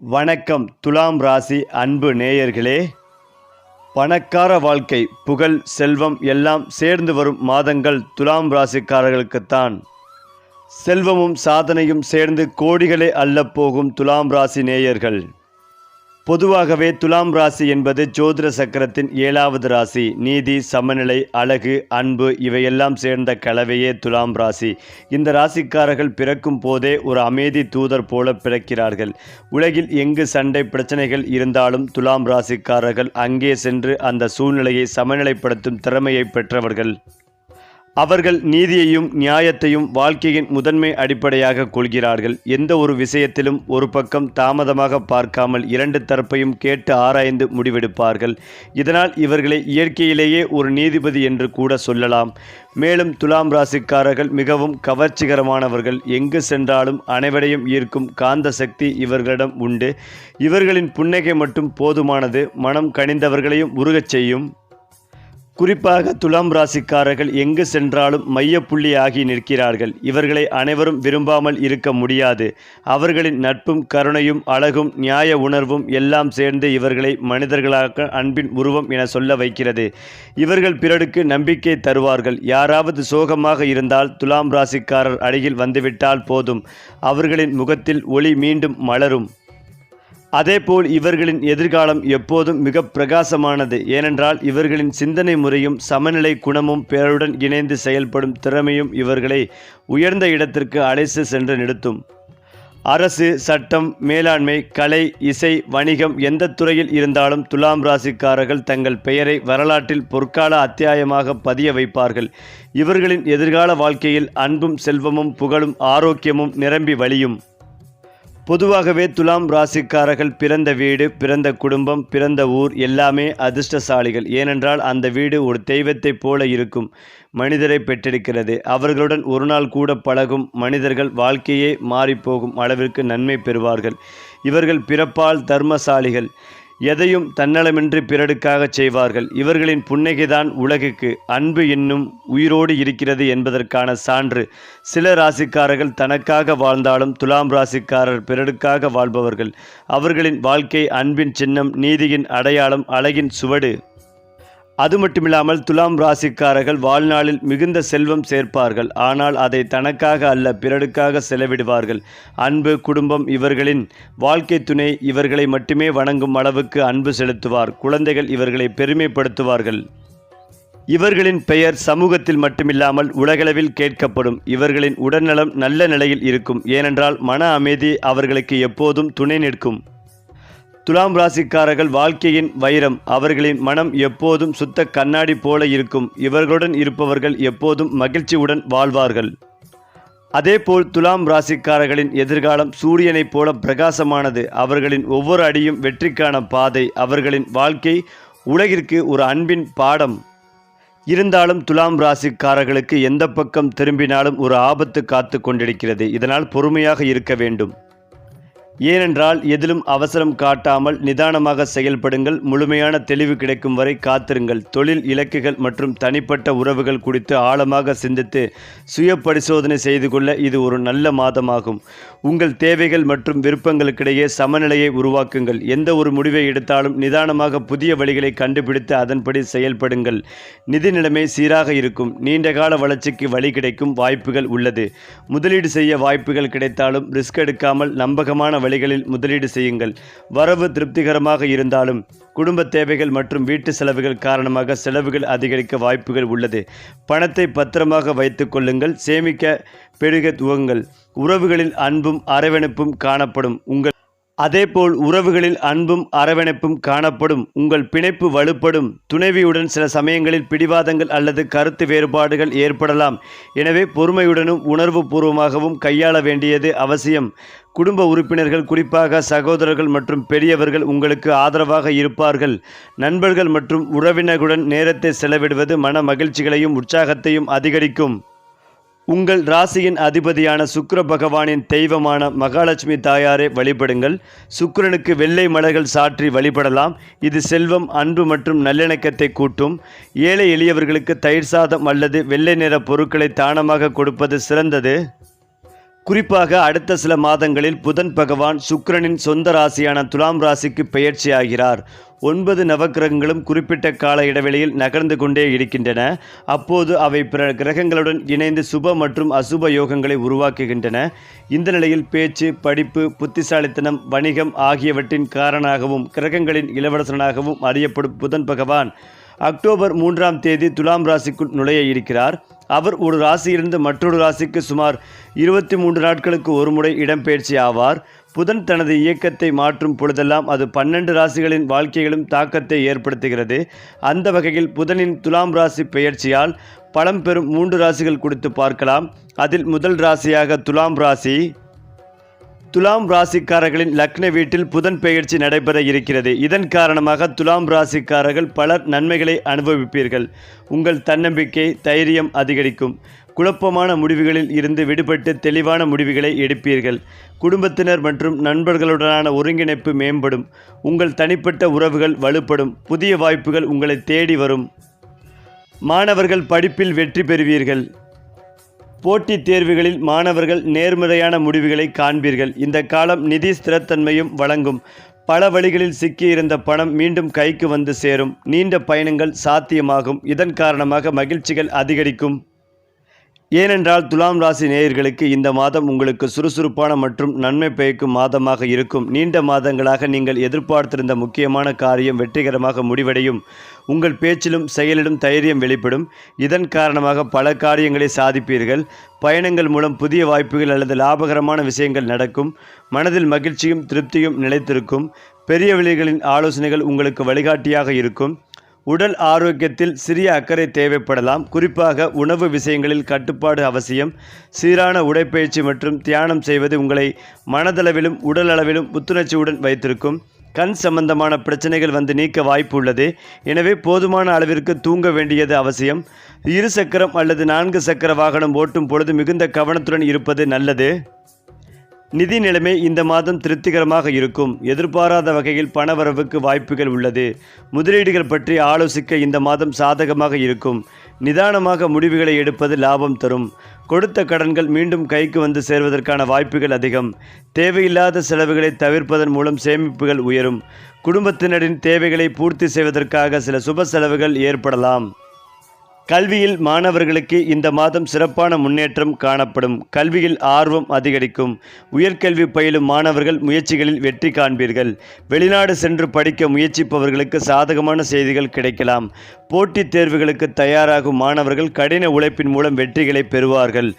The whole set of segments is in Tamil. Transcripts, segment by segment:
வணக்கம் துலாம் ராசி அன்பு நேயர்களே. பணக்கார வாழ்க்கை, புகழ், செல்வம் எல்லாம் சேர்ந்து வரும் மாதங்கள் துலாம் ராசிக்காரர்களுக்குத்தான். செல்வமும் சாதனையும் சேர்ந்து கோடிகளே அள்ளப் போகும் துலாம் ராசி நேயர்கள். பொதுவாகவே துலாம் ராசி என்பது ஜோதிட சக்கரத்தின் 7வது ராசி. நீதி, சமநிலை, அழகு, அன்பு இவையெல்லாம் சேர்ந்த கலவையே துலாம் ராசி. இந்த ராசிக்காரர்கள் பிறக்கும் போதே ஒரு அமைதி தூதர் போல பிறக்கிறார்கள். உலகில் எங்கு சண்டை பிரச்சனைகள் இருந்தாலும் துலாம் ராசிக்காரர்கள் அங்கே சென்று அந்த சூழ்நிலையை சமநிலைப்படுத்தும் திறமையை பெற்றவர்கள். அவர்கள் நீதியையும் நியாயத்தையும் வாழ்க்கையின் முதன்மை அடிப்படையாக கொள்கிறார்கள். எந்த ஒரு விஷயத்திலும் ஒரு பக்கம் தாமதமாக பார்க்காமல் இரண்டு தரப்பையும் கேட்டு ஆராய்ந்து முடிவெடுப்பார்கள். இதனால் இவர்களை இயற்கையிலேயே ஒரு நீதிபதி என்று கூட சொல்லலாம். மேலும் துலாம் ராசிக்காரர்கள் மிகவும் கவர்ச்சிகரமானவர்கள். எங்கு சென்றாலும் அனைவரையும் ஈர்க்கும் காந்த சக்தி இவர்களிடம் உண்டு. இவர்களின் புன்னகை மட்டும் போதுமானது, மனம் கனிந்தவர்களையும் உருகச் செய்யும். குறிப்பாக துலாம் ராசிக்காரர்கள் எங்கு சென்றாலும் மையப்புள்ளி ஆகி நிற்கிறார்கள். இவர்களை அனைவரும் விரும்பாமல் இருக்க முடியாது. அவர்களின் நட்பும் கருணையும் அழகும் நியாய உணர்வும் எல்லாம் சேர்ந்து இவர்களை மனிதர்களாக அன்பின் உருவம் என சொல்ல வைக்கிறது. இவர்கள் பிறருக்கு நம்பிக்கை தருவார்கள். யாராவது சோகமாக இருந்தால் துலாம் ராசிக்காரர் அருகில் வந்துவிட்டால் போதும், அவர்களின் முகத்தில் ஒளி மீண்டும் மலரும். அதேபோல் இவர்களின் எதிர்காலம் எப்போதும் மிக பிரகாசமானது. ஏனென்றால் இவர்களின் சிந்தனை முறையும் சமநிலை குணமும் பிறருடன் இணைந்து செயல்படும் திறமையும் இவர்களை உயர்ந்த இடத்திற்கு அழைத்து சென்று நிறுத்தும். அரசு, சட்டம், மேலாண்மை, கலை, இசை, வணிகம் எந்த துறையில் இருந்தாலும் துலாம் ராசிக்காரர்கள் தங்கள் பெயரை வரலாற்றில் பொற்கால அத்தியாயமாக பதிய வைப்பார்கள். இவர்களின் எதிர்கால வாழ்க்கையில் அன்பும் செல்வமும் புகழும் ஆரோக்கியமும் நிரம்பி வழியும். பொதுவாகவே துலாம் ராசிக்காரர்கள் பிறந்த வீடு, பிறந்த குடும்பம், பிறந்த ஊர் எல்லாமே அதிர்ஷ்டசாலிகள். ஏனென்றால் அந்த வீடு ஒரு தெய்வத்தைப் போல இருக்கும் மனிதரை பெற்றெடுக்கிறது. அவர்களுடன் ஒரு நாள் கூட பழகும் மனிதர்கள் வாழ்க்கையே மாறிப்போகும் அளவிற்கு நன்மை பெறுவார்கள். இவர்கள் பிறப்பால் தர்மசாலிகள். எதையும் தன்னலமின்றி பிறருக்காக செய்வார்கள். இவர்களின் புன்னகைதான் உலகுக்கு அன்பு என்னும் உயிரோடு இருக்கிறது என்பதற்கான சான்று. சில ராசிக்காரர்கள் தனக்காக வாழ்ந்தாலும் துலாம் ராசிக்காரர் பிறருக்காக வாழ்பவர்கள். அவர்களின் வாழ்க்கை அன்பின் சின்னம், நீதியின் அடையாளம், அழகின் சுவடு. அது மட்டுமில்லாமல் துலாம் ராசிக்காரர்கள் வாழ்நாளில் மிகுந்த செல்வம் சேர்ப்பார்கள். ஆனால் அதை தனக்காக அல்ல, பிறருக்காக செலவிடுவார்கள். அன்பு, குடும்பம், இவர்களின் வாழ்க்கை துணை இவர்களை மட்டுமே வணங்கும் அளவுக்கு அன்பு செலுத்துவார். குழந்தைகள் இவர்களை பெருமைப்படுத்துவார்கள். இவர்களின் பெயர் சமூகத்தில் மட்டுமில்லாமல் உலகளவில் கேட்கப்படும். இவர்களின் உடல்நலம் நல்ல நிலையில் இருக்கும். ஏனென்றால் மன அமைதி அவர்களுக்கு எப்போதும் துணை நிற்கும். துலாம் ராசிக்காரர்கள் வாழ்க்கையின் வைரம். அவர்களின் மனம் எப்போதும் சுத்த கண்ணாடி போல இருக்கும். இவர்களுடன் இருப்பவர்கள் எப்போதும் மகிழ்ச்சியுடன் வாழ்வார்கள். அதேபோல் துலாம் ராசிக்காரர்களின் எதிர்காலம் சூரியனைப் போல பிரகாசமானது. அவர்களின் ஒவ்வொரு அடியும் வெற்றிக்கான பாதை. அவர்களின் வாழ்க்கை உலகிற்கு ஒரு அன்பின் பாடம். இருந்தாலும் துலாம் ராசிக்காரர்களுக்கு எந்த பக்கம் திரும்பினாலும் ஒரு ஆபத்து காத்து கொண்டிருக்கிறது. இதனால் பொறுமையாக இருக்க வேண்டும். ஏனென்றால் எதிலும் அவசரம் காட்டாமல் நிதானமாக செயல்படுங்கள். முழுமையான தெளிவு கிடைக்கும் வரை காத்திருங்கள். தொழில், இலக்குகள் மற்றும் தனிப்பட்ட உறவுகள் குறித்து ஆழமாக சிந்தித்து சுய பரிசோதனை செய்து கொள்ள இது ஒரு நல்ல மாதமாகும். உங்கள் தேவைகள் மற்றும் விருப்பங்களுக்கிடையே சமநிலையை உருவாக்குங்கள். எந்த ஒரு முடிவை எடுத்தாலும் நிதானமாக புதிய வழிகளை கண்டுபிடித்து அதன்படி செயல்படுங்கள். நிதி நிலைமை சீராக இருக்கும். நீண்டகால வளர்ச்சிக்கு வழி கிடைக்கும் வாய்ப்புகள் உள்ளது. முதலீடு செய்ய வாய்ப்புகள் கிடைத்தாலும் ரிஸ்க் எடுக்காமல் நம்பகமான வழிகளில் முதலீடு செய்யுங்கள். வரவு திருப்திகரமாக இருந்தாலும் குடும்ப தேவைகள் மற்றும் வீட்டு செலவுகள் காரணமாக செலவுகள் அதிகரிக்க வாய்ப்புகள் உள்ளது. பணத்தை பத்திரமாக வைத்துக் கொள்ளுங்கள். சேமிக்க பெருக துவங்குங்கள். உறவுகளில் அன்பும் அரவணைப்பும் காணப்படும். அதேபோல் உறவுகளில் அன்பும் அரவணைப்பும் காணப்படும். உங்கள் பிணைப்பு வலுப்படும். துணைவியுடன் சில சமயங்களில் பிடிவாதங்கள் அல்லது கருத்து வேறுபாடுகள் ஏற்படலாம். எனவே பொறுமையுடனும் உணர்வு பூர்வமாகவும் கையாள வேண்டியது அவசியம். குடும்ப உறுப்பினர்கள், குறிப்பாக சகோதரர்கள் மற்றும் பெரியவர்கள் உங்களுக்கு ஆதரவாக இருப்பார்கள். நண்பர்கள் மற்றும் உறவினர்களுடன் நேரத்தை செலவிடுவது மன மகிழ்ச்சிகளையும் உற்சாகத்தையும் அதிகரிக்கும். உங்கள் ராசியின் அதிபதியான சுக்கிர பகவானின் தெய்வமான மகாலட்சுமி தாயாரை வழிபடுங்கள். சுக்கிரனுக்கு வெள்ளை மலர்கள் சாற்றி வழிபடலாம். இது செல்வம், அன்பு மற்றும் நல்லிணக்கத்தை கூட்டும். ஏழை எளியவர்களுக்கு தயிர் சாதம் அல்லது வெள்ளை நிற பொருட்களை தானமாக கொடுப்பது சிறந்தது. குறிப்பாக அடுத்த சில மாதங்களில் புதன் பகவான் சுக்கிரனின் சொந்த ராசியான துலாம் ராசிக்கு பெயர்ச்சியாகிறார். 9 நவக்கிரகங்களும் குறிப்பிட்ட கால இடைவெளியில் நகர்ந்து கொண்டே இருக்கின்றன. அப்போது அவை பிற கிரகங்களுடன் இணைந்து சுப மற்றும் அசுப யோகங்களை உருவாக்குகின்றன. இந்த நிலையில் பேச்சு, படிப்பு, புத்திசாலித்தனம், வணிகம் ஆகியவற்றின் காரணமாகவும் கிரகங்களின் இளவரசனாகவும் அறியப்படும் புதன் பகவான் அக்டோபர் 3ஆம் தேதி துலாம் ராசிக்குள் நுழைய இருக்கிறார். அவர் ஒரு ராசியிலிருந்து மற்றொரு ராசிக்கு சுமார் 23 நாட்களுக்கு ஒருமுறை இடம்பெயர்ச்சி ஆவார். புதன் தனது இயக்கத்தை மாற்றும் பொழுதெல்லாம் அது 12 ராசிகளின் வாழ்க்கையிலும் தாக்கத்தை ஏற்படுத்துகிறது. அந்த வகையில் புதனின் துலாம் ராசி பெயர்ச்சியால் பலம் பெறும் 3 ராசிகள் குறித்து பார்க்கலாம். அதில் முதல் ராசியாக துலாம் ராசி. துலாம் ராசிக்காரர்களின் லக்ன வீட்டில் புதன் பெயர்ச்சி நடைபெற இருக்கிறது. இதன் காரணமாக துலாம் ராசிக்காரர்கள் பலர் நன்மைகளை அனுபவிப்பீர்கள். உங்கள் தன்னம்பிக்கை, தைரியம் அதிகரிக்கும். குழப்பமான முடிவுகளில் இருந்து விடுபட்டு தெளிவான முடிவுகளை எடுப்பீர்கள். குடும்பத்தினர் மற்றும் நண்பர்களுடனான ஒருங்கிணைப்பு மேம்படும். உங்கள் தனிப்பட்ட உறவுகள் வலுப்படும். புதிய வாய்ப்புகள் உங்களை தேடி வரும். மாணவர்கள் படிப்பில் வெற்றி பெறுவீர்கள். போட்டித் தேர்வுகளில் மாணவர்கள் நேர்மறையான முடிவுகளை காண்பீர்கள். இந்த காலம் நிதி ஸ்திரத்தன்மையும் வழங்கும். பல வழிகளில் சிக்கியிருந்த பணம் மீண்டும் கைக்கு வந்து சேரும். நீண்ட பயணங்கள் சாத்தியமாகும். இதன் காரணமாக மகிழ்ச்சிகள் அதிகரிக்கும். ஏனென்றால் துலாம் ராசி நேயர்களுக்கு இந்த மாதம் உங்களுக்கு சுறுசுறுப்பான மற்றும் நன்மை பயக்கும் மாதமாக இருக்கும். நீண்ட மாதங்களாக நீங்கள் எதிர்பார்த்திருந்த முக்கியமான காரியம் வெற்றிகரமாக முடிவடையும். உங்கள் பேச்சிலும் செயலிலும் தைரியம் வெளிப்படும். இதன் காரணமாக பல காரியங்களை சாதிப்பீர்கள். பயணங்கள் மூலம் புதிய வாய்ப்புகள் அல்லது லாபகரமான விஷயங்கள் நடக்கும். மனதில் மகிழ்ச்சியும் திருப்தியும் நிலைத்திருக்கும். பெரியவர்களின் ஆலோசனைகள் உங்களுக்கு வழிகாட்டியாக இருக்கும். உடல் ஆரோக்கியத்தில் சிறிய அக்கறை தேவைப்படலாம். குறிப்பாக உணவு விஷயங்களில் கட்டுப்பாடு அவசியம். சீரான உடைப்பயிற்சி மற்றும் தியானம் செய்வது உங்களை மனதளவிலும் உடல் அளவிலும் புத்துணர்ச்சியுடன் வைத்திருக்கும். கண் சம்பந்தமான பிரச்சனைகள் வந்து நீக்க வாய்ப்பு உள்ளது. எனவே போதுமான அளவிற்கு தூங்க வேண்டியது அவசியம். 2 சக்கரம் அல்லது 4 சக்கர வாகனம் ஓட்டும் பொழுது மிகுந்த கவனத்துடன் இருப்பது நல்லது. நிதி நிலைமை இந்த மாதம் திருப்திகரமாக இருக்கும். எதிர்பாராத வகையில் பணவரவுக்கு வாய்ப்புகள் உள்ளது. முதலீடுகள் பற்றி ஆலோசிக்க இந்த மாதம் சாதகமாக இருக்கும். நிதானமாக முடிவுகளை எடுப்பது லாபம் தரும். கொடுத்த கடன்கள் மீண்டும் கைக்கு வந்து சேர்வதற்கான வாய்ப்புகள் அதிகம். தேவையில்லாத செலவுகளை தவிர்ப்பதன் மூலம் சேமிப்புகள் உயரும். குடும்பத்தினரின் தேவைகளை பூர்த்தி செய்வதற்காக சில சுப செலவுகள் ஏற்படலாம். கல்வியில் மாணவர்களுக்கு இந்த மாதம் சிறப்பான முன்னேற்றம் காணப்படும். கல்வியில் ஆர்வம் அதிகரிக்கும். உயர்கல்வி பயிலும் மாணவர்கள் முயற்சிகளில் வெற்றி காண்பீர்கள். வெளிநாடு சென்று படிக்க முயற்சிப்பவர்களுக்கு சாதகமான செய்திகள் கிடைக்கலாம். போட்டித் தேர்வுகளுக்கு தயாராகும் மாணவர்கள் கடின உழைப்பின் மூலம் வெற்றிகளை பெறுவார்கள்.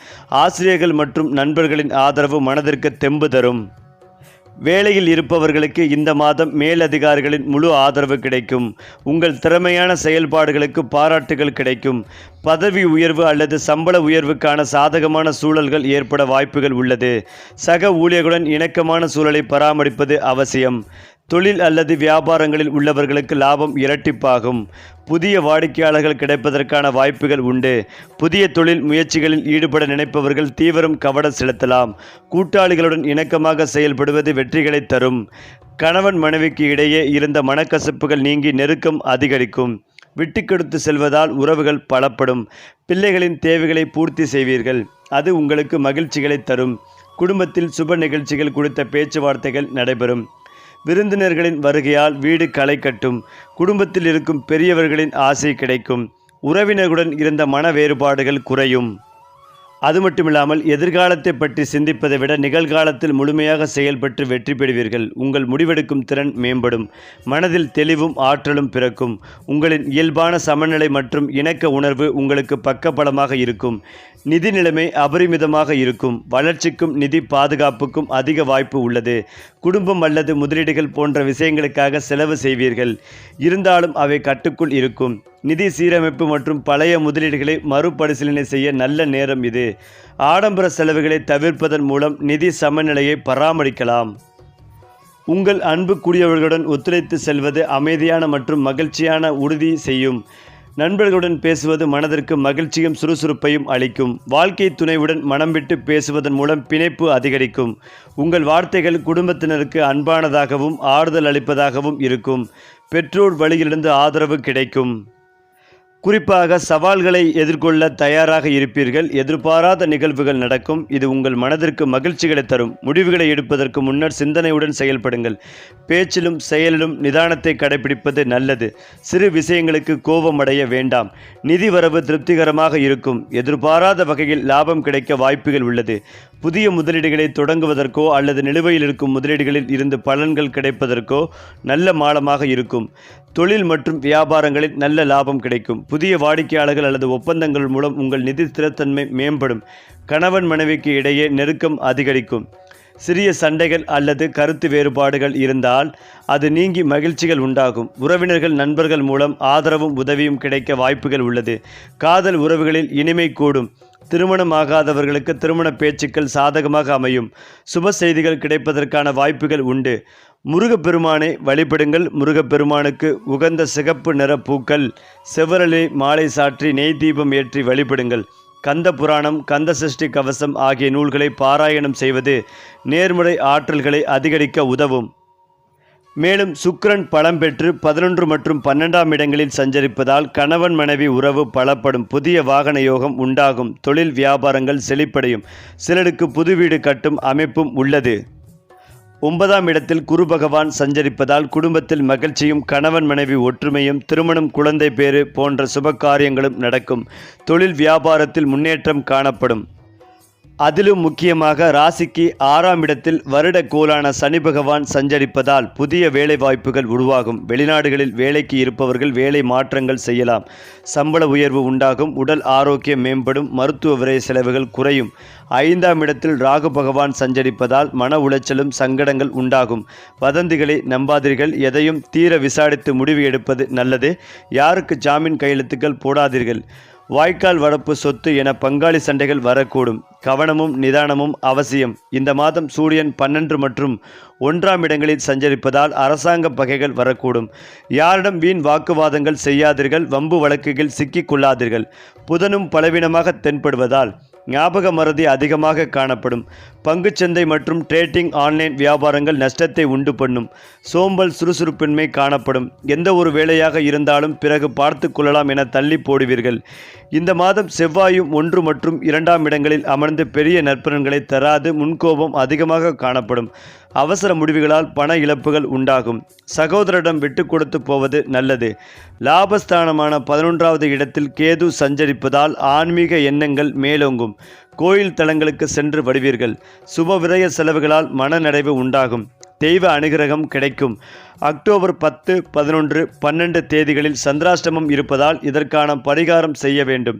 ஆசிரியர்கள் மற்றும் நண்பர்களின் ஆதரவு மனதிற்கு தெம்பு தரும். வேலையில் இருப்பவர்களுக்கு இந்த மாதம் மேலதிகாரிகளின் முழு ஆதரவு கிடைக்கும். உங்கள் திறமையான செயல்பாடுகளுக்கு பாராட்டுகள் கிடைக்கும். பதவி உயர்வு அல்லது சம்பள உயர்வுக்கான சாதகமான சூழல்கள் ஏற்பட வாய்ப்புகள் உள்ளது. சக ஊழியர்களுடன் இணக்கமான சூழலை பராமரிப்பது அவசியம். தொழில் அல்லது வியாபாரங்களில் உள்ளவர்களுக்கு லாபம் இரட்டிப்பாகும். புதிய வாடிக்கையாளர்கள் கிடைப்பதற்கான வாய்ப்புகள் உண்டு. புதிய தொழில் முயற்சிகளில் ஈடுபட நினைப்பவர்கள் தீவிரம் கவனம் செலுத்தலாம். கூட்டாளிகளுடன் இணக்கமாக செயல்படுவது வெற்றிகளை தரும். கணவன் மனைவிக்கு இடையே இருந்த மனக்கசப்புகள் நீங்கி நெருக்கம் அதிகரிக்கும். விட்டுக்கொடுத்து செல்வதால் உறவுகள் பலப்படும். பிள்ளைகளின் தேவைகளை பூர்த்தி செய்வீர்கள். அது உங்களுக்கு மகிழ்ச்சிகளை தரும். குடும்பத்தில் சுப நிகழ்ச்சிகள் குறித்த பேச்சுவார்த்தைகள் நடைபெறும். விருந்தினர்களின் வருகையால் வீடு களை கட்டும். குடும்பத்தில் இருக்கும் பெரியவர்களின் ஆசை கிடைக்கும். உறவினர்களுடன் இருந்த மன வேறுபாடுகள் குறையும். அது மட்டுமில்லாமல் எதிர்காலத்தை பற்றி சிந்திப்பதை விட நிகழ்காலத்தில் முழுமையாக செயல்பட்டு வெற்றி பெறுவீர்கள். உங்கள் முடிவெடுக்கும் திறன் மேம்படும். மனதில் தெளிவும் ஆற்றலும் பிறக்கும். உங்களின் இயல்பான சமநிலை மற்றும் இணக்க உணர்வு உங்களுக்கு பக்கபலமாக இருக்கும். நிதி நிலைமை அபரிமிதமாக இருக்கும். வளர்ச்சிக்கும் நிதி பாதுகாப்புக்கும் அதிக வாய்ப்பு உள்ளது. குடும்பம் அல்லது முதலீடுகள் போன்ற விஷயங்களுக்காக செலவு செய்வீர்கள். இருந்தாலும் அவை கட்டுக்குள் இருக்கும். நிதி சீரமைப்பு மற்றும் பழைய முதலீடுகளை மறுபரிசீலனை செய்ய நல்ல நேரம் இது. ஆடம்பர செலவுகளை தவிர்ப்பதன் மூலம் நிதி சமநிலையை பராமரிக்கலாம். உங்கள் அன்புக்குரியவர்களுடன் ஒத்துழைத்து செல்வது அமைதியான மற்றும் மகிழ்ச்சியான உறுதி செய்யும். நண்பர்களுடன் பேசுவது மனதிற்கு மகிழ்ச்சியும் சுறுசுறுப்பையும் அளிக்கும். வாழ்க்கை துணைவுடன் மனம் விட்டு பேசுவதன் மூலம் பிணைப்பு அதிகரிக்கும். உங்கள் வார்த்தைகள் குடும்பத்தினருக்கு அன்பானதாகவும் ஆறுதல் அளிப்பதாகவும் இருக்கும். பெற்றோர் வழியிலிருந்து ஆதரவு கிடைக்கும். குறிப்பாக சவால்களை எதிர்கொள்ள தயாராக இருப்பீர்கள். எதிர்பாராத நிகழ்வுகள் நடக்கும். இது உங்கள் மனதிற்கு மகிழ்ச்சிகளை தரும். முடிவுகளை எடுப்பதற்கு முன்னர் சிந்தனையுடன் செயல்படுங்கள். பேச்சிலும் செயலிலும் நிதானத்தை கடைபிடிப்பது நல்லது. சிறு விஷயங்களுக்கு கோபமடைய வேண்டாம். நிதி வரவு திருப்திகரமாக இருக்கும். எதிர்பாராத வகையில் லாபம் கிடைக்க வாய்ப்புகள் உள்ளது. புதிய முதலீடுகளை தொடங்குவதற்கோ அல்லது நிலுவையில் இருக்கும் முதலீடுகளில் இருந்து பலன்கள் கிடைப்பதற்கோ நல்ல மாதமாக இருக்கும். தொழில் மற்றும் வியாபாரங்களில் நல்ல லாபம் கிடைக்கும். புதிய வாடிக்கையாளர்கள் அல்லது ஒப்பந்தங்கள் மூலம் உங்கள் நிதி ஸ்திரத்தன்மை மேம்படும். கணவன் மனைவிக்கு இடையே நெருக்கம் அதிகரிக்கும். சிறிய சண்டைகள் அல்லது கருத்து வேறுபாடுகள் இருந்தால் அது நீங்கி மகிழ்ச்சிகள் உண்டாகும். உறவினர்கள் நண்பர்கள் மூலம் ஆதரவும் உதவியும் கிடைக்க வாய்ப்புகள் உள்ளது. காதல் உறவுகளில் இனிமை கூடும். திருமணம் ஆகாதவர்களுக்கு திருமண பேச்சுக்கள் சாதகமாக அமையும். சுப செய்திகள் கிடைப்பதற்கான வாய்ப்புகள் உண்டு. முருகப்பெருமானை வழிபடுங்கள். முருகப்பெருமானுக்கு உகந்த சிகப்பு நிற பூக்கள் செவ்வரளி மாலை சாற்றி நெய் தீபம் ஏற்றி வழிபடுங்கள். கந்த புராணம், கந்த சஷ்டி கவசம் ஆகிய நூல்களை பாராயணம் செய்வது நேர்மறை ஆற்றல்களை அதிகரிக்க உதவும். மேலும் சுக்கிரன் பலம் பெற்று 11 மற்றும் 12ஆம் இடங்களில் சஞ்சரிப்பதால் கணவன் மனைவி உறவு பலப்படும். புதிய வாகன யோகம் உண்டாகும். தொழில் வியாபாரங்கள் செழிப்படையும். சிலருக்கு புது வீடு கட்டும் அமைப்பும் உள்ளது. 9ஆம் இடத்தில் குரு பகவான் சஞ்சரிப்பதால் குடும்பத்தில் மகிழ்ச்சியும் கணவன் மனைவி ஒற்றுமையும் திருமணம் குழந்தை பேறு போன்ற சுப காரியங்களும் நடக்கும். தொழில் வியாபாரத்தில் முன்னேற்றம் காணப்படும். அதிலும் முக்கியமாக ராசிக்கு 6ஆம் இடத்தில் வருட கோளான சனி பகவான் சஞ்சரிப்பதால் புதிய வேலை வாய்ப்புகள் உருவாகும். வெளிநாடுகளில் வேலைக்கு இருப்பவர்கள் வேலை மாற்றங்கள் செய்யலாம். சம்பள உயர்வு உண்டாகும். உடல் ஆரோக்கியம் மேம்படும். மருத்துவ விரய செலவுகள் குறையும். 5ஆம் இடத்தில் ராகு பகவான் சஞ்சரிப்பதால் மன உளைச்சலும் சங்கடங்கள் உண்டாகும். வதந்திகளை நம்பாதீர்கள். எதையும் தீர விசாரித்து முடிவு எடுப்பது நல்லது. யாருக்கு ஜாமீன் கையெழுத்துக்கள் போடாதீர்கள். வாய்க்கால் வரப்பு சொத்து என பங்காளி சண்டைகள் வரக்கூடும். கவனமும் நிதானமும் அவசியம். இந்த மாதம் சூரியன் 12 மற்றும் 1ஆம் இடங்களில் சஞ்சரிப்பதால் அரசாங்க பகைகள் வரக்கூடும். யாரிடம் வீண் வாக்குவாதங்கள் செய்யாதீர்கள். வம்பு வழக்குகள் சிக்கிக் கொள்ளாதீர்கள். புதனும் பலவீனமாக தென்படுவதால் ஞாபக மறதி அதிகமாக காணப்படும். பங்குச்சந்தை மற்றும் ட்ரேடிங் ஆன்லைன் வியாபாரங்கள் நஷ்டத்தை உண்டு பண்ணும். சோம்பல் சுறுசுறுப்பின்மை காணப்படும். எந்த ஒரு வேலையாக இருந்தாலும் பிறகு பார்த்து கொள்ளலாம் என தள்ளி போடுவீர்கள். இந்த மாதம் செவ்வாயும் 1 மற்றும் 2ஆம் இடங்களில் அமர்ந்து பெரிய நற்பலன்களை தராது. முன்கோபம் அதிகமாக காணப்படும். அவசர முடிவுகளால் பண இழப்புகள் உண்டாகும். சகோதரிடம் விட்டு கொடுத்து போவது நல்லது. லாபஸ்தானமான 11ஆவது இடத்தில் கேது சஞ்சரிப்பதால் ஆன்மீக எண்ணங்கள் மேலோங்கும். கோயில் தலங்களுக்கு சென்று வருவீர்கள். சுப விரய செலவுகளால் மனநிறைவு உண்டாகும். தெய்வ அனுகிரகம் கிடைக்கும். அக்டோபர் 10, 11, 12 தேதிகளில் சந்திராஷ்டமம் இருப்பதால் இதற்கான பரிகாரம் செய்ய வேண்டும்.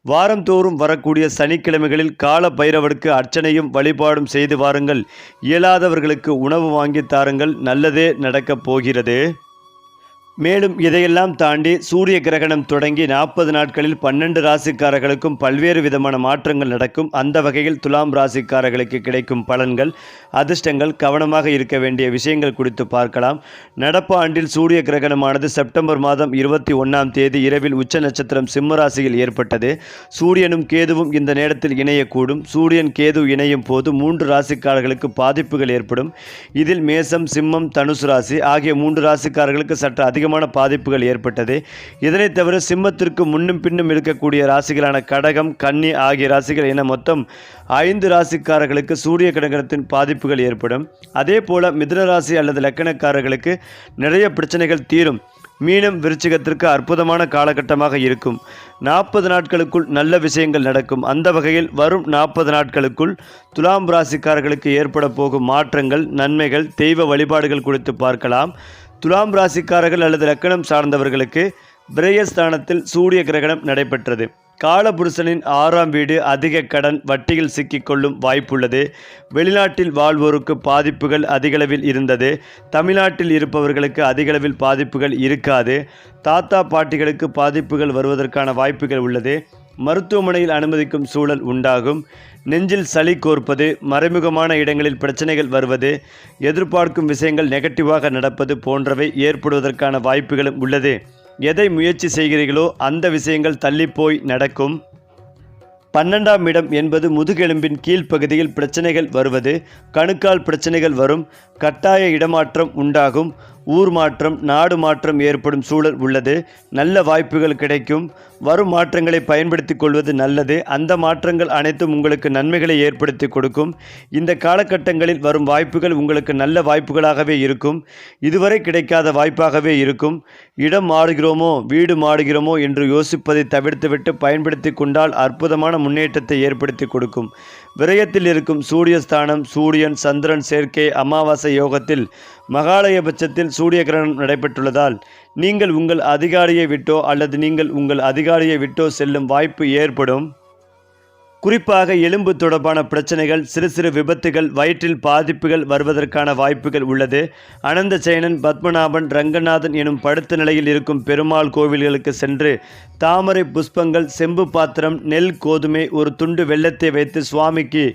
வாரந்தோறும் வரக்கூடிய சனிக்கிழமைகளில் கால பைரவருக்கு அர்ச்சனையும் வழிபாடும் செய்து வாருங்கள். இயலாதவர்களுக்கு உணவு வாங்கி தாருங்கள். நல்லதே நடக்கப் போகிறது. மேலும் இதையெல்லாம் தாண்டி சூரிய கிரகணம் தொடங்கி 40 நாட்களில் 12 ராசிக்காரர்களுக்கும் பல்வேறு விதமான மாற்றங்கள் நடக்கும். அந்த வகையில் துலாம் ராசிக்காரர்களுக்கு கிடைக்கும் பலன்கள், அதிர்ஷ்டங்கள், கவனமாக இருக்க வேண்டிய விஷயங்கள் குறித்து பார்க்கலாம். நடப்பு ஆண்டில் சூரிய கிரகணமானது செப்டம்பர் மாதம் 21ஆம் தேதி இரவில் உச்ச நட்சத்திரம் சிம்ம ராசியில் ஏற்பட்டது. சூரியனும் கேதுவும் இந்த நேரத்தில் இணையக்கூடும். சூரியன் கேது இணையும் போது 3 ராசிக்காரர்களுக்கு பாதிப்புகள் ஏற்படும். இதில் மேசம், சிம்மம், தனுசு ராசி ஆகிய 3 ராசிக்காரர்களுக்கு சற்று அதிகமான பாதிப்புகள் ஏற்பட்டது. இதனைத் தவிர சிம்மத்திற்கு முன்னும் பின்னும் இருக்கக்கூடிய ராசிகளான கடகம், கன்னி ஆகிய ராசிகள் என மொத்தம் 5 ராசிக்காரர்களுக்கு சூரிய கிரகணத்தின் பாதிப்புகள் ஏற்படும். அதே போல மிதுன ராசி அல்லது லக்கணக்காரர்களுக்கு நிறைய பிரச்சனைகள் தீரும். மீனம், விருச்சிகத்திற்கு அற்புதமான காலகட்டமாக இருக்கும். 40 நாட்களுக்குள் நல்ல விஷயங்கள் நடக்கும். அந்த வகையில் வரும் 40 நாட்களுக்குள் துலாம் ராசிக்காரர்களுக்கு ஏற்பட போகும் மாற்றங்கள், நன்மைகள், தெய்வ வழிபாடுகள் குறித்து பார்க்கலாம். துலாம் ராசிக்காரர்கள் அல்லது லக்கணம் சார்ந்தவர்களுக்கு விரயஸ்தானத்தில் சூரிய கிரகணம் நடைபெற்றது. காலபுருஷனின் 6ஆம் வீடு அதிக கடன், வட்டியில் சிக்கிக்கொள்ளும் வாய்ப்புள்ளது. வெளிநாட்டில் வாழ்வோருக்கு பாதிப்புகள் அதிகளவில் இருந்தது. தமிழ்நாட்டில் இருப்பவர்களுக்கு அதிகளவில் பாதிப்புகள் இருக்காது. தாத்தா பாட்டிகளுக்கு பாதிப்புகள் வருவதற்கான வாய்ப்புகள் உள்ளது. மருத்துவமனையில் அனுமதிக்கும் சூழல் உண்டாகும். நெஞ்சில் சளி கோர்ப்பது, மறைமுகமான இடங்களில் பிரச்சனைகள் வருவது, எதிர்பார்க்கும் விஷயங்கள் நெகட்டிவாக நடப்பது போன்றவை ஏற்படுவதற்கான வாய்ப்புகளும் உள்ளது. எதை முயற்சி செய்கிறீர்களோ அந்த விஷயங்கள் தள்ளிப்போய் நடக்கும். 12ஆம் இடம் என்பது முதுகெலும்பின் கீழ்ப்பகுதியில் பிரச்சனைகள் வருவது, கணுக்கால் பிரச்சனைகள் வரும், கட்டாய இடமாற்றம் உண்டாகும், ஊர் மாற்றம், நாடு மாற்றம் ஏற்படும் சூழல் உள்ளது. நல்ல வாய்ப்புகள் கிடைக்கும். வரும் மாற்றங்களை பயன்படுத்தி கொள்வது நல்லது. அந்த மாற்றங்கள் அனைத்தும் உங்களுக்கு நன்மைகளை ஏற்படுத்தி கொடுக்கும். இந்த காலகட்டங்களில் வரும் வாய்ப்புகள் உங்களுக்கு நல்ல வாய்ப்புகளாகவே இருக்கும். இதுவரை கிடைக்காத வாய்ப்பாகவே இருக்கும். இடம் மாறுகிறோமோ, வீடு மாறுகிறோமோ என்று யோசிப்பதை தவிர்த்துவிட்டு பயன்படுத்தி கொண்டால் அற்புதமான முன்னேற்றத்தை ஏற்படுத்தி கொடுக்கும். விரயத்தில் இருக்கும் சூரியஸ்தானம், சூரியன் சந்திரன் சேர்க்கை, அமாவாசை யோகத்தில் மகாலயபட்சத்தில் சூரிய கிரகணம் நடைபெற்றுள்ளதால் நீங்கள் உங்கள் அதிகாரியை விட்டோ அல்லது நீங்கள் உங்கள் அதிகாரியை விட்டோ செல்லும் வாய்ப்பு ஏற்படும். குறிப்பாக எலும்பு தொடர்பான பிரச்சனைகள், சிறு சிறு விபத்துகள், வயிற்றில் பாதிப்புகள் வருவதற்கான வாய்ப்புகள் உள்ளது. அனந்த சயனன், பத்மநாபன், ரங்கநாதன் எனும் படுத்த நிலையில் இருக்கும் பெருமாள் கோவில்களுக்கு சென்று தாமரை புஷ்பங்கள், செம்பு பாத்திரம், நெல், கோதுமை, ஒரு துண்டு வெல்லத்தை வைத்து சுவாமிக்கு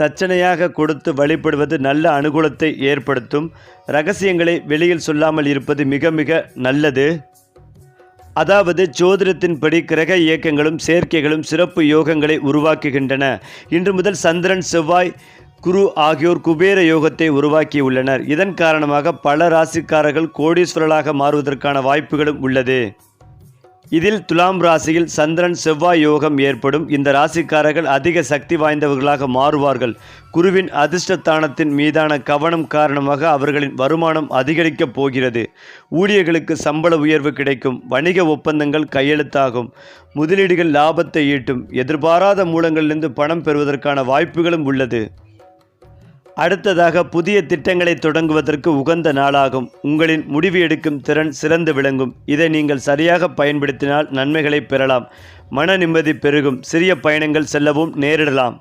தட்சணையாக கொடுத்து வழிபடுவது நல்ல அனுகூலத்தை ஏற்படுத்தும். இரகசியங்களை வெளியில் சொல்லாமல் இருப்பது மிக மிக நல்லது. அதாவது ஜோதிடத்தின்படி கிரக இயக்கங்களும் சேர்க்கைகளும் சிறப்பு யோகங்களை உருவாக்குகின்றன. இன்று முதல் சந்திரன், செவ்வாய், குரு ஆகியோர் குபேர யோகத்தை உருவாக்கியுள்ளனர். இதன் காரணமாக பல ராசிக்காரர்கள் கோடீஸ்வரர்களாக மாறுவதற்கான வாய்ப்புகளும் உள்ளது. இதில் துலாம் ராசியில் சந்திரன் செவ்வாய் யோகம் ஏற்படும். இந்த ராசிக்காரர்கள் அதிக சக்தி வாய்ந்தவர்களாக மாறுவார்கள். குருவின் அதிர்ஷ்டத்தானத்தின் மீதான கவனம் காரணமாக அவர்களின் வருமானம் அதிகரிக்கப் போகிறது. ஊழியர்களுக்கு சம்பள உயர்வு கிடைக்கும். வணிக ஒப்பந்தங்கள் கையெழுத்தாகும். முதலீடுகள் லாபத்தை ஈட்டும். எதிர்பாராத மூலங்களிலிருந்து பணம் பெறுவதற்கான வாய்ப்புகளும் உள்ளது. அடுத்ததாக புதிய திட்டங்களை தொடங்குவதற்கு உகந்த நாளாகும். உங்களின் முடிவு எடுக்கும் திறன் சிறந்து விளங்கும். இதை நீங்கள் சரியாக பயன்படுத்தினால் நன்மைகளை பெறலாம். மன நிம்மதி பெருகும். சிறிய பயணங்கள் செல்லவும் நேரிடலாம்.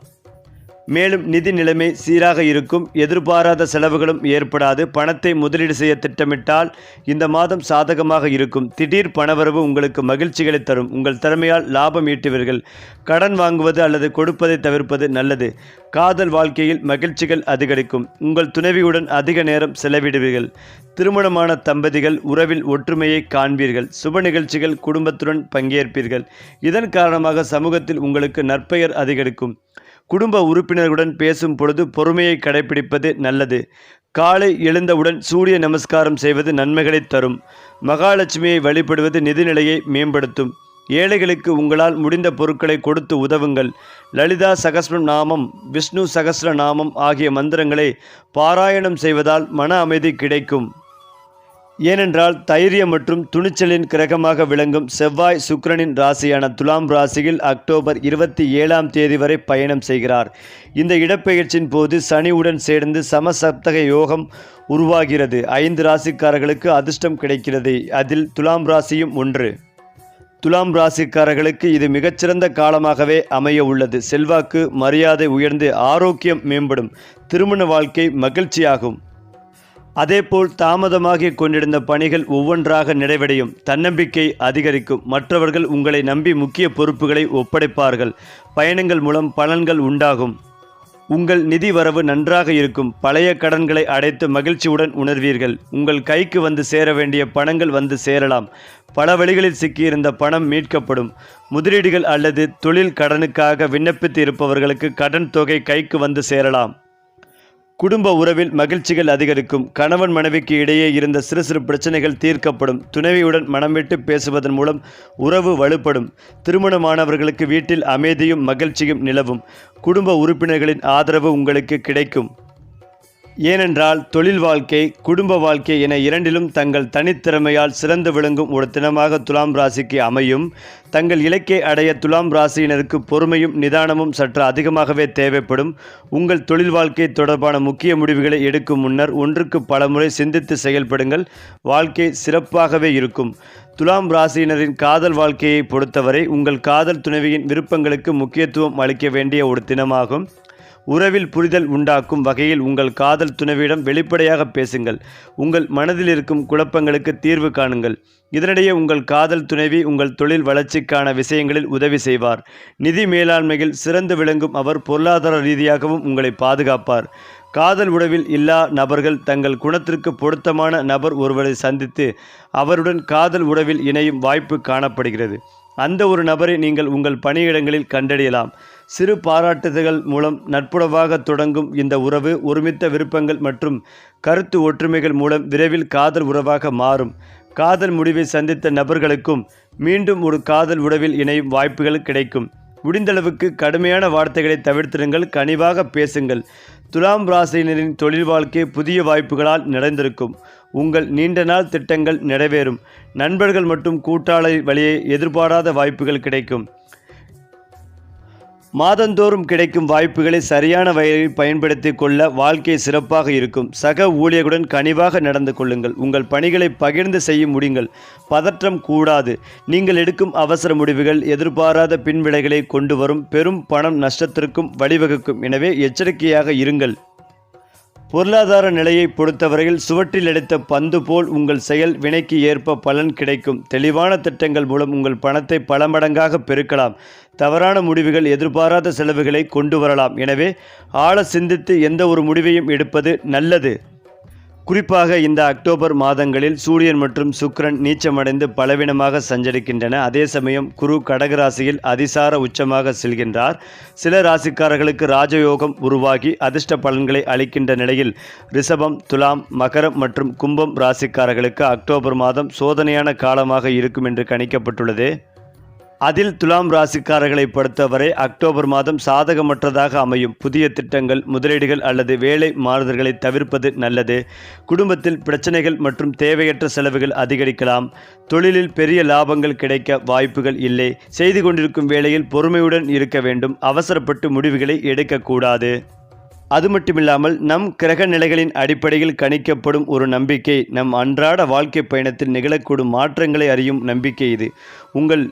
மேலும் நிதி நிலைமை சீராக இருக்கும். எதிர்பாராத செலவுகளும் ஏற்படாது. பணத்தை முதலீடு செய்ய திட்டமிட்டால் இந்த மாதம் சாதகமாக இருக்கும். திடீர் பணவரவு உங்களுக்கு மகிழ்ச்சிகளை தரும். உங்கள் திறமையால் லாபம் ஈட்டுவீர்கள். கடன் வாங்குவது அல்லது கொடுப்பதை தவிர்ப்பது நல்லது. காதல் வாழ்க்கையில் மகிழ்ச்சிகள் அதிகரிக்கும். உங்கள் துணைவியுடன் அதிக நேரம் செலவிடுவீர்கள். திருமணமான தம்பதிகள் உறவில் ஒற்றுமையை காண்பீர்கள். சுப நிகழ்ச்சிகள் குடும்பத்துடன் பங்கேற்பீர்கள். இதன் காரணமாக சமூகத்தில் உங்களுக்கு நற்பெயர் அதிகரிக்கும். குடும்ப உறுப்பினர்களுடன் பேசும் பொழுது பொறுமையை கடைபிடிப்பது நல்லது. காலை எழுந்தவுடன் சூரிய நமஸ்காரம் செய்வது நன்மைகளை தரும். மகாலட்சுமியை வழிபடுவது நிதிநிலையை மேம்படுத்தும். ஏழைகளுக்கு உங்களால் முடிந்த பொருட்களை கொடுத்து உதவுங்கள். லலிதா சகஸ்ர நாமம், விஷ்ணு சகஸ்ர நாமம் ஆகிய மந்திரங்களை பாராயணம் செய்வதால் மன அமைதி கிடைக்கும். ஏனென்றால் தைரியம் மற்றும் துணிச்சலின் கிரகமாக விளங்கும் செவ்வாய் சுக்கிரனின் ராசியான துலாம் ராசியில் அக்டோபர் 27ஆம் தேதி வரை பயணம் செய்கிறார். இந்த இடப்பெயர்ச்சியின் போது சனியுடன் சேர்ந்து சமசப்தக யோகம் உருவாகிறது. 5 ராசிக்காரர்களுக்கு அதிர்ஷ்டம் கிடைக்கிறது. அதில் துலாம் ராசியும் ஒன்று. துலாம் ராசிக்காரர்களுக்கு இது மிகச்சிறந்த காலமாகவே அமைய உள்ளது. செல்வாக்கு, மரியாதை உயர்ந்து ஆரோக்கியம் மேம்படும். திருமண வாழ்க்கை மகிழ்ச்சியாகும். அதேபோல் தாமதமாகி கொண்டிருந்த பணிகள் ஒவ்வொன்றாக நிறைவடையும். தன்னம்பிக்கை அதிகரிக்கும். மற்றவர்கள் உங்களை நம்பி முக்கிய பொறுப்புகளை ஒப்படைப்பார்கள். பயணங்கள் மூலம் பலன்கள் உண்டாகும். உங்கள் நிதி வரவு நன்றாக இருக்கும். பழைய கடன்களை அடைத்து மகிழ்ச்சியுடன் உணர்வீர்கள். உங்கள் கைக்கு வந்து சேர வேண்டிய பணங்கள் வந்து சேரலாம். பல வழிகளில் சிக்கியிருந்த பணம் மீட்கப்படும். முதலீடுகள் அல்லது தொழில் கடனுக்காக விண்ணப்பித்து இருப்பவர்களுக்கு கடன் தொகை கைக்கு வந்து சேரலாம். குடும்ப உறவில் மகிழ்ச்சிகள் அதிகரிக்கும். கணவன் மனைவிக்கு இடையே இருந்த சிறு சிறு பிரச்சனைகள் தீர்க்கப்படும். துணைவியுடன் மனம் விட்டு பேசுவதன் மூலம் உறவு வலுப்படும். திருமணமானவர்களுக்கு வீட்டில் அமைதியும் மகிழ்ச்சியும் நிலவும். குடும்ப உறுப்பினர்களின் ஆதரவு உங்களுக்கு கிடைக்கும். ஏனென்றால் தொழில் வாழ்க்கை, குடும்ப வாழ்க்கை என இரண்டிலும் தங்கள் தனித்திறமையால் சிறந்து விளங்கும் ஒரு தினமாக துலாம் ராசிக்கு அமையும். தங்கள் இலக்கை அடைய துலாம் ராசியினருக்கு பொறுமையும் நிதானமும் சற்று அதிகமாகவே தேவைப்படும். உங்கள் தொழில் வாழ்க்கை தொடர்பான முக்கிய முடிவுகளை எடுக்கும் முன்னர் ஒன்றுக்கு பலமுறை சிந்தித்து செயல்படுங்கள். வாழ்க்கை சிறப்பாகவே இருக்கும். துலாம் ராசியினரின் காதல் வாழ்க்கையை பொறுத்தவரை உங்கள் காதல் துணைவியின் விருப்பங்களுக்கு முக்கியத்துவம் அளிக்க வேண்டிய ஒரு தினமாகும். உறவில் புரிதல் உண்டாக்கும் வகையில் உங்கள் காதல் துணைவியிடம் வெளிப்படையாக பேசுங்கள். உங்கள் மனதில் இருக்கும் குழப்பங்களுக்கு தீர்வு காணுங்கள். இதனிடையே உங்கள் காதல் துணைவி உங்கள் தொழில் வளர்ச்சிக்கான விஷயங்களில் உதவி செய்வார். நிதி மேலாண்மையில் சிறந்து விளங்கும் அவர் பொருளாதார ரீதியாகவும் உங்களை பாதுகாப்பார். காதல் உறவில் இல்லா நபர்கள் தங்கள் குணத்திற்கு பொருத்தமான நபர் ஒருவரை சந்தித்து அவருடன் காதல் உறவில் இணையும் வாய்ப்பு காணப்படுகிறது. அந்த ஒரு நபரை நீங்கள் உங்கள் பணியிடங்களில் கண்டறியலாம். சிறு பாராட்டுதல்கள் மூலம் நட்புறவாக தொடங்கும் இந்த உறவு ஒருமித்த விருப்பங்கள் மற்றும் கருத்து ஒற்றுமைகள் மூலம் விரைவில் காதல் உறவாக மாறும். காதல் முடிவை சந்தித்த நபர்களுக்கும் மீண்டும் ஒரு காதல் உறவில் இணையும் வாய்ப்புகள் கிடைக்கும். முடிந்தளவுக்கு கடுமையான வார்த்தைகளை தவிர்த்திருங்கள், கனிவாக பேசுங்கள். துலாம் ராசியினரின் தொழில் வாழ்க்கை புதிய வாய்ப்புகளால் நிறைந்திருக்கும். உங்கள் நீண்ட நாள் திட்டங்கள் நிறைவேறும். நண்பர்கள் மற்றும் கூட்டாளர் வழியே எதிர்பாராத வாய்ப்புகள் கிடைக்கும். மாதந்தோறும் கிடைக்கும் வாய்ப்புகளை சரியான வகையில் பயன்படுத்தி கொள்ள வாழ்க்கை சிறப்பாக இருக்கும். சக ஊழியர்களுடன் கனிவாக நடந்து கொள்ளுங்கள். உங்கள் பணிகளை பகிர்ந்து செய்ய முடியுங்கள். பதற்றம் கூடாது. நீங்கள் எடுக்கும் அவசர முடிவுகள் எதிர்பாராத பின்விளைகளை கொண்டு வரும். பெரும் பணம் நஷ்டத்திற்கும் வழிவகுக்கும். எனவே எச்சரிக்கையாக இருங்கள். பொருளாதார நிலையை பொறுத்தவரையில் சுவற்றில் அடித்த பந்து போல் உங்கள் செயல் வினைக்கு ஏற்ப பலன் கிடைக்கும். தெளிவான திட்டங்கள் மூலம் உங்கள் பணத்தை பல மடங்காக பெருக்கலாம். தவறான முடிவுகள் எதிர்பாராத செலவுகளை கொண்டு வரலாம். எனவே ஆழ சிந்தித்து எந்த ஒரு முடிவையும் எடுப்பது நல்லது. குறிப்பாக இந்த அக்டோபர் மாதங்களில் சூரியன் மற்றும் சுக்கிரன் நீச்சமடைந்து பலவீனமாக சஞ்சரிக்கின்றன. அதே சமயம் குரு கடகராசியில் அதிசார உச்சமாக செல்கின்றார். சில ராசிக்காரர்களுக்கு ராஜயோகம் உருவாகி அதிர்ஷ்ட பலன்களை அளிக்கின்ற நிலையில் ரிஷபம், துலாம், மகரம் மற்றும் கும்பம் ராசிக்காரர்களுக்கு அக்டோபர் மாதம் சோதனையான காலமாக இருக்கும் என்று கணிக்கப்பட்டுள்ளது. அதில் துலாம் ராசிக்காரர்களை பொறுத்தவரை அக்டோபர் மாதம் சாதகமற்றதாக அமையும். புதிய திட்டங்கள், முதலீடுகள் அல்லது வேலை மாறுதல்களை தவிர்ப்பது நல்லது. குடும்பத்தில் பிரச்சனைகள் மற்றும் தேவையற்ற செலவுகள் அதிகரிக்கலாம். தொழிலில் பெரிய லாபங்கள் கிடைக்க வாய்ப்புகள் இல்லை. செய்து கொண்டிருக்கும் வேளையில் பொறுமையுடன் இருக்க வேண்டும். அவசரப்பட்டு முடிவுகளை எடுக்கக்கூடாது. அது மட்டுமில்லாமல் நம் கிரக நிலைகளின் அடிப்படையில் கணிக்கப்படும் ஒரு நம்பிக்கை நம் அன்றாட வாழ்க்கை பயணத்தில் நிகழக்கூடும் மாற்றங்களை அறியும் நம்பிக்கை இது. உங்கள்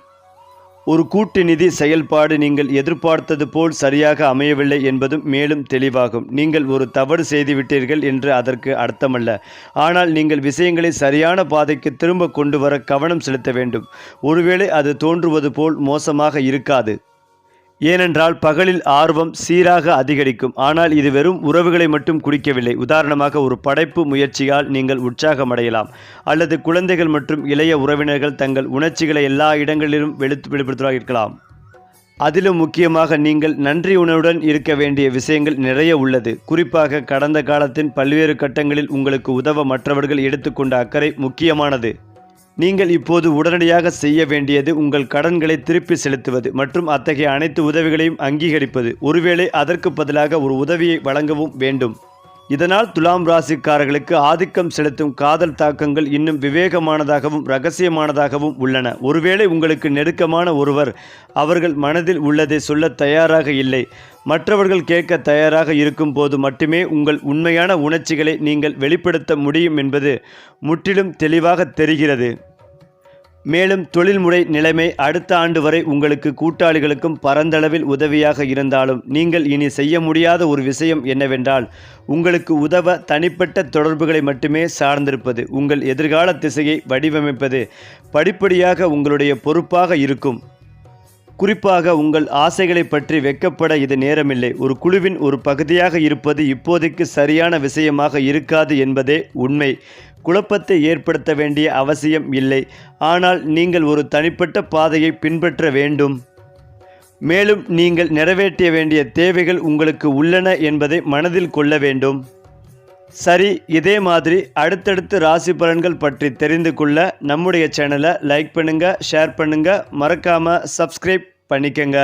ஒரு கூட்டு நிதி செயல்பாடு நீங்கள் எதிர்பார்த்தது போல் சரியாக அமையவில்லை என்பதும் மேலும் தெளிவாகும். நீங்கள் ஒரு தவறு செய்துவிட்டீர்கள் என்று அதற்கு அர்த்தமல்ல. ஆனால் நீங்கள் விஷயங்களை சரியான பாதைக்கு திரும்ப கொண்டு வர கவனம் செலுத்த வேண்டும். ஒருவேளை அது தோன்றுவது போல் மோசமாக இருக்காது. ஏனென்றால் பகலில் ஆர்வம் சீராக அதிகரிக்கும். ஆனால் இது வெறும் உறவுகளை மட்டும் குறிக்கவில்லை. உதாரணமாக ஒரு படைப்பு முயற்சியால் நீங்கள் உற்சாகமடையலாம். அல்லது குழந்தைகள் மற்றும் இளைய உறவினர்கள் தங்கள் உணர்ச்சிகளை எல்லா இடங்களிலும் வெளிப்படுத்துவதாக இருக்கலாம். அதிலும் முக்கியமாக நீங்கள் நன்றியுணர்வுடன் இருக்க வேண்டிய விஷயங்கள் நிறைய உள்ளது. குறிப்பாக கடந்த காலத்தின் பல்வேறு கட்டங்களில் உங்களுக்கு உதவ மற்றவர்கள் எடுத்துக்கொண்ட அக்கறை முக்கியமானது. நீங்கள் இப்போது உடனடியாக செய்ய வேண்டியது உங்கள் கடன்களை திருப்பி செலுத்துவது மற்றும் அத்தகைய அனைத்து உதவிகளையும் அங்கீகரிப்பது. ஒருவேளை அதற்கு பதிலாக ஒரு உதவியை வழங்கவும் வேண்டும். இதனால் துலாம் ராசிக்காரர்களுக்கு ஆதிக்கம் செலுத்தும் காதல் தாக்கங்கள் இன்னும் விவேகமானதாகவும் இரகசியமானதாகவும் உள்ளன. ஒருவேளை உங்களுக்கு நெருக்கமான ஒருவர் அவர்கள் மனதில் உள்ளதை சொல்ல தயாராக இல்லை. மற்றவர்கள் கேட்க தயாராக இருக்கும் போது மட்டுமே உங்கள் உண்மையான உணர்ச்சிகளை நீங்கள் வெளிப்படுத்த முடியும் என்பது முற்றிலும் தெளிவாக தெரிகிறது. மேலும் தொழில்முறை நிலைமை அடுத்த ஆண்டு வரை உங்களுக்கு கூட்டாளிகளுக்கும் பரந்தளவில் உதவியாக இருந்தாலும் நீங்கள் இனி செய்ய முடியாத ஒரு விஷயம் என்னவென்றால் உங்களுக்கு உதவ தனிப்பட்ட தொடர்புகளை மட்டுமே சார்ந்திருப்பது. உங்கள் எதிர்கால திசையை வடிவமைப்பது படிப்படியாக உங்களுடைய பொறுப்பாக இருக்கும். குறிப்பாக உங்கள் ஆசைகளை பற்றி வெட்கப்பட இது நேரமில்லை. ஒரு குழுவின் ஒரு பகுதியாக இருப்பது இப்போதைக்கு சரியான விஷயமாக இருக்காது என்பதே உண்மை. குழப்பத்தை ஏற்படுத்த வேண்டிய அவசியம் இல்லை. ஆனால் நீங்கள் ஒரு தனிப்பட்ட பாதையை பின்பற்ற வேண்டும். மேலும் நீங்கள் நிறைவேற்ற வேண்டிய தேவைகள் உங்களுக்கு உள்ளன என்பதை மனதில் கொள்ள வேண்டும். சரி, இதே மாதிரி அடுத்தடுத்து ராசி பலன்கள் பற்றி தெரிந்து கொள்ள நம்முடைய சேனலை லைக் பண்ணுங்கள், ஷேர் பண்ணுங்கள், மறக்காமல் சப்ஸ்கிரைப் பண்ணிக்கங்க.